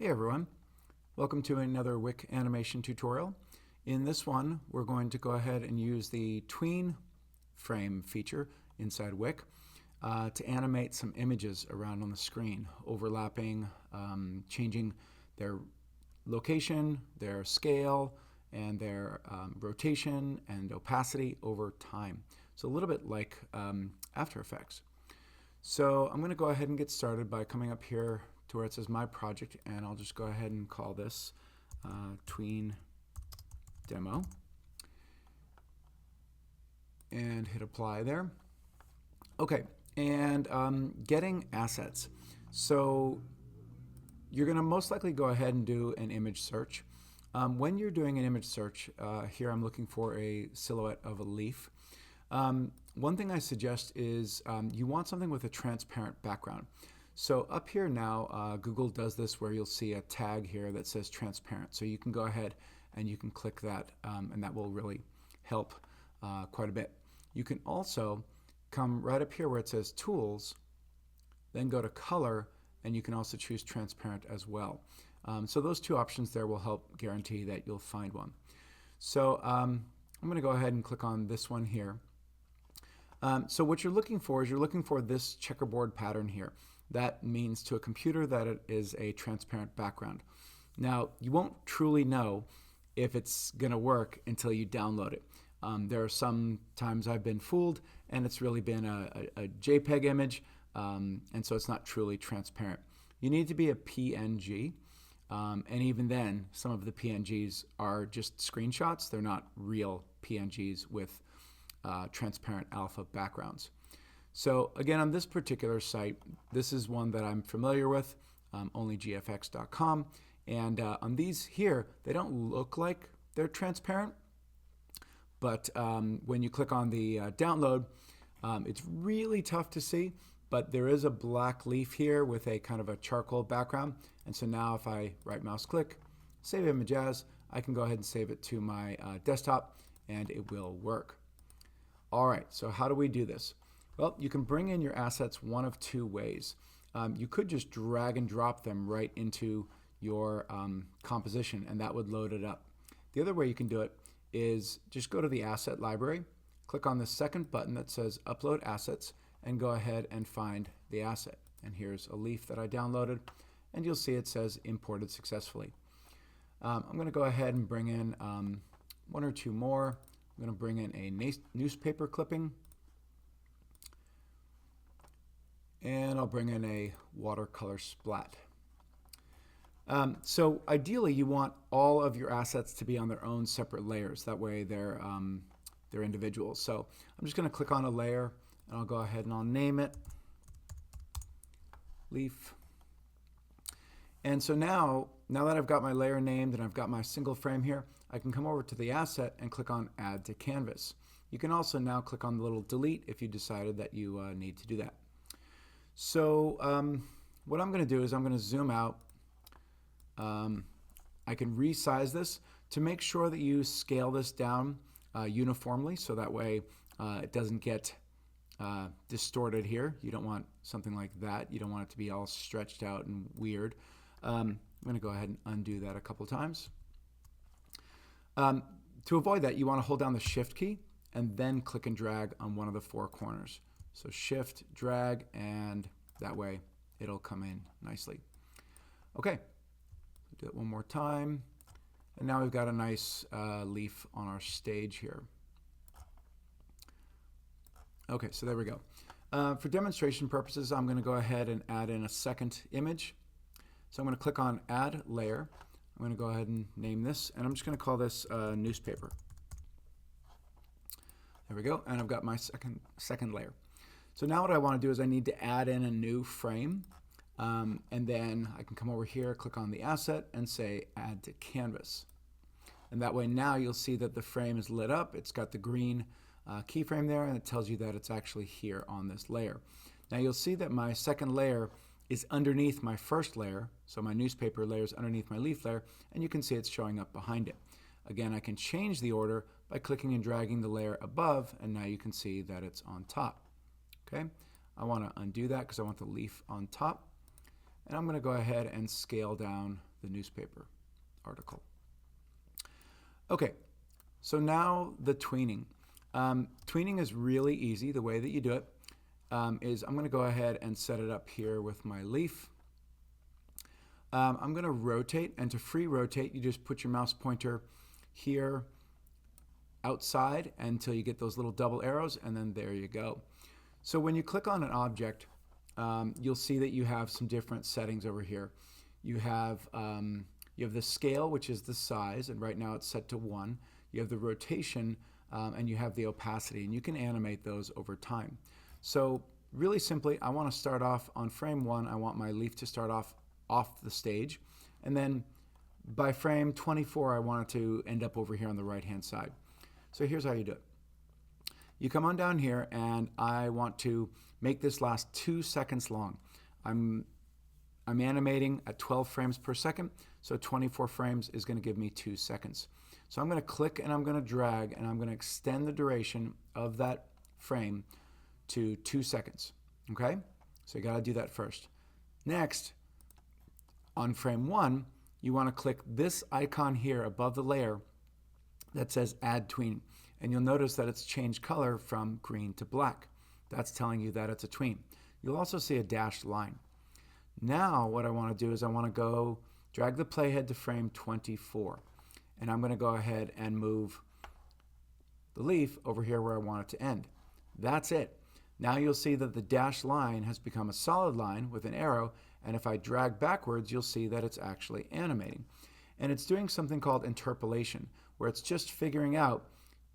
Hey everyone, welcome to another Wick animation tutorial. In this one, we're going to go ahead and use the Tween frame feature inside Wick to animate some images around on the screen, overlapping, changing their location, their scale, and their rotation and opacity over time. So a little bit like After Effects. So I'm going to go ahead and get started by coming up here to where it says My Project, and I'll just go ahead and call this Tween Demo and hit apply there. Okay, and getting assets. So you're going to most likely go ahead and do an image search. When you're doing an image search, here I'm looking for a silhouette of a leaf. One thing I suggest is you want something with a transparent background. So up here now, Google does this where you'll see a tag here that says transparent. So you can go ahead and you can click that, and that will really help quite a bit. You can also come right up here where it says Tools, then go to Color, and you can also choose Transparent as well. So those two options there will help guarantee that you'll find one. So I'm going to go ahead and click on this one here. So what you're looking for is you're looking for this checkerboard pattern here. That means to a computer that it is a transparent background. Now, you won't truly know if it's going to work until you download it. There are some times I've been fooled, and it's really been a JPEG image, and so it's not truly transparent. You need to be a PNG, and even then, some of the PNGs are just screenshots. They're not real PNGs with transparent alpha backgrounds. So again, on this particular site, this is one that I'm familiar with, onlygfx.com, and on these here, they don't look like they're transparent, but when you click on the download, it's really tough to see, but there is a black leaf here with a kind of a charcoal background, and so now if I right mouse click, save image as, I can go ahead and save it to my desktop, and it will work. All right, so how do we do this? Well, you can bring in your assets one of two ways. You could just drag and drop them right into your composition, and that would load it up. The other way you can do it is just go to the asset library, click on the second button that says Upload Assets, and go ahead and find the asset. And here's a leaf that I downloaded, and you'll see it says Imported Successfully. I'm going to go ahead and bring in one or two more. I'm going to bring in a newspaper clipping, and I'll bring in a watercolor splat. So ideally, you want all of your assets to be on their own separate layers. That way, they're individual. So I'm just going to click on a layer, and I'll go ahead and I'll name it Leaf. And so now that I've got my layer named and I've got my single frame here, I can come over to the asset and click on Add to Canvas. You can also now click on the little delete if you decided that you need to do that. So what I'm going to do is I'm going to zoom out. I can resize this to make sure that you scale this down uniformly, so that way it doesn't get distorted here. You don't want something like that. You don't want it to be all stretched out and weird. I'm going to go ahead and undo that a couple times. To avoid that, you want to hold down the Shift key and then click and drag on one of the four corners. So Shift, drag, and that way it'll come in nicely. Okay, do it one more time. And now we've got a nice leaf on our stage here. Okay, so there we go. For demonstration purposes, I'm going to go ahead and add in a second image. So I'm going to click on Add Layer. I'm going to go ahead and name this, and I'm just going to call this Newspaper. There we go, and I've got my second layer. So now what I want to do is I need to add in a new frame, and then I can come over here, click on the asset, and say Add to Canvas. And that way now you'll see that the frame is lit up. It's got the green keyframe there, and it tells you that it's actually here on this layer. Now you'll see that my second layer is underneath my first layer, so my newspaper layer is underneath my leaf layer, and you can see it's showing up behind it. Again, I can change the order by clicking and dragging the layer above, and now you can see that it's on top. Okay, I want to undo that because I want the leaf on top. And I'm going to go ahead and scale down the newspaper article. Okay, so now the tweening. Tweening is really easy. The way that you do it is I'm going to go ahead and set it up here with my leaf. I'm going to rotate, and to free rotate, you just put your mouse pointer here outside until you get those little double arrows, and then there you go. So when you click on an object, you'll see that you have some different settings over here. You have the scale, which is the size, and right now it's set to 1. You have the rotation, and you have the opacity, and you can animate those over time. So really simply, I want to start off on frame 1. I want my leaf to start off the stage, and then by frame 24, I want it to end up over here on the right-hand side. So here's how you do it. You come on down here, and I want to make this last 2 seconds long. I'm animating at 12 frames per second, so 24 frames is going to give me 2 seconds. So I'm going to click and I'm going to drag, and I'm going to extend the duration of that frame to 2 seconds. Okay? So you got to do that first. Next, on frame 1, you want to click this icon here above the layer that says Add Tween, and you'll notice that it's changed color from green to black. That's telling you that it's a tween. You'll also see a dashed line. Now what I want to do is I want to go drag the playhead to frame 24, and I'm going to go ahead and move the leaf over here where I want it to end. That's it. Now you'll see that the dashed line has become a solid line with an arrow, and if I drag backwards, you'll see that it's actually animating. And it's doing something called interpolation, where it's just figuring out,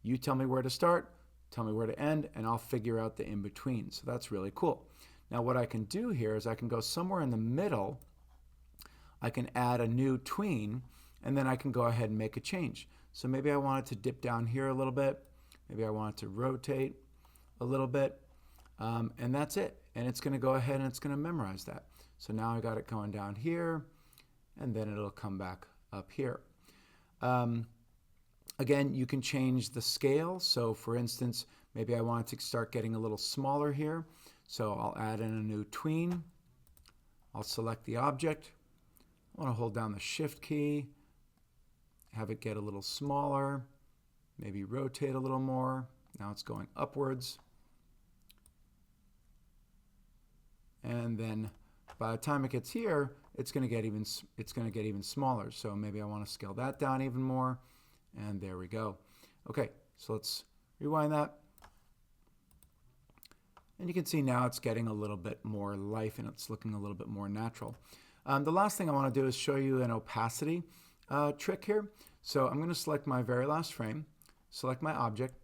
you tell me where to start, tell me where to end, and I'll figure out the in-between. So that's really cool. Now what I can do here is I can go somewhere in the middle, I can add a new tween, and then I can go ahead and make a change. So maybe I want it to dip down here a little bit, maybe I want it to rotate a little bit, and that's it. And it's going to go ahead and it's going to memorize that. So now I got it going down here, and then it'll come back up here. Again, you can change the scale. So for instance, maybe I want it to start getting a little smaller here. So I'll add in a new tween. I'll select the object. I want to hold down the Shift key, have it get a little smaller, maybe rotate a little more. Now it's going upwards. And then by the time it gets here, it's going to get even smaller. So maybe I want to scale that down even more. And there we go. Okay, so let's rewind that. And you can see now it's getting a little bit more life and it's looking a little bit more natural. The last thing I want to do is show you an opacity trick here. So I'm going to select my very last frame, select my object.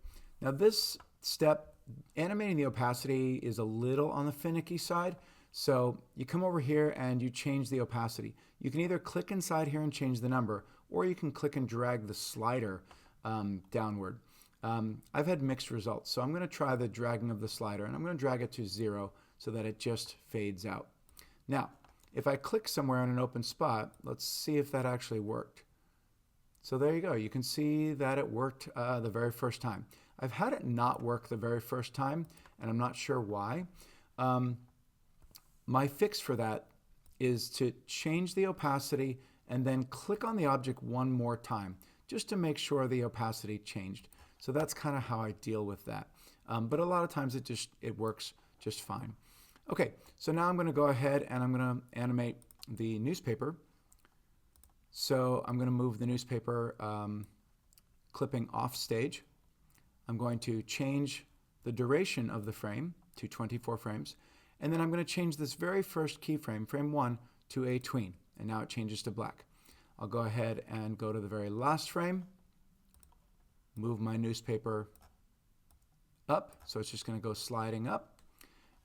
Now this step, animating the opacity, is a little on the finicky side. So you come over here and you change the opacity. You can either click inside here and change the number, or you can click and drag the slider downward. I've had mixed results, so I'm going to try the dragging of the slider, and I'm going to drag it to 0 so that it just fades out. Now, if I click somewhere in an open spot, let's see if that actually worked. So there you go. You can see that it worked the very first time. I've had it not work the very first time, and I'm not sure why. My fix for that is to change the opacity and then click on the object one more time just to make sure the opacity changed. So that's kind of how I deal with that. But a lot of times it works just fine. Okay, so now I'm going to go ahead and I'm going to animate the newspaper. So I'm going to move the newspaper clipping off stage. I'm going to change the duration of the frame to 24 frames. And then I'm going to change this very first keyframe, frame 1, to a tween. And now it changes to black. I'll go ahead and go to the very last frame, move my newspaper up. So it's just going to go sliding up.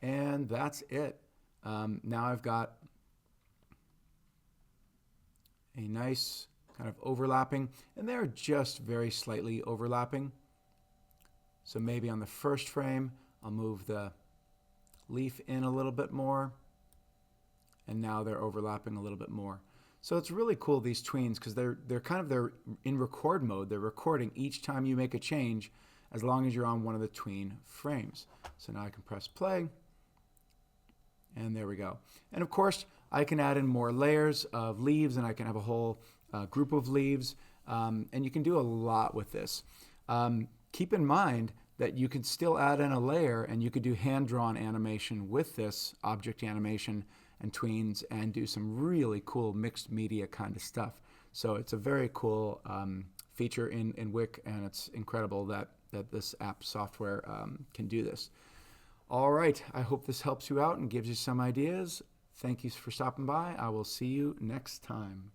And that's it. Now I've got a nice kind of overlapping, and they're just very slightly overlapping. So maybe on the first frame, I'll move the leaf in a little bit more, and now they're overlapping a little bit more. So it's really cool, these tweens, because they're in record mode. They're recording each time you make a change, as long as you're on one of the tween frames. So now I can press play, and there we go. And of course, I can add in more layers of leaves, and I can have a whole group of leaves, and you can do a lot with this. Keep in mind that you could still add in a layer, and you could do hand-drawn animation with this object animation and tweens and do some really cool mixed media kind of stuff. So it's a very cool feature in Wick, and it's incredible that this app software can do this. All right, I hope this helps you out and gives you some ideas. Thank you for stopping by. I will see you next time.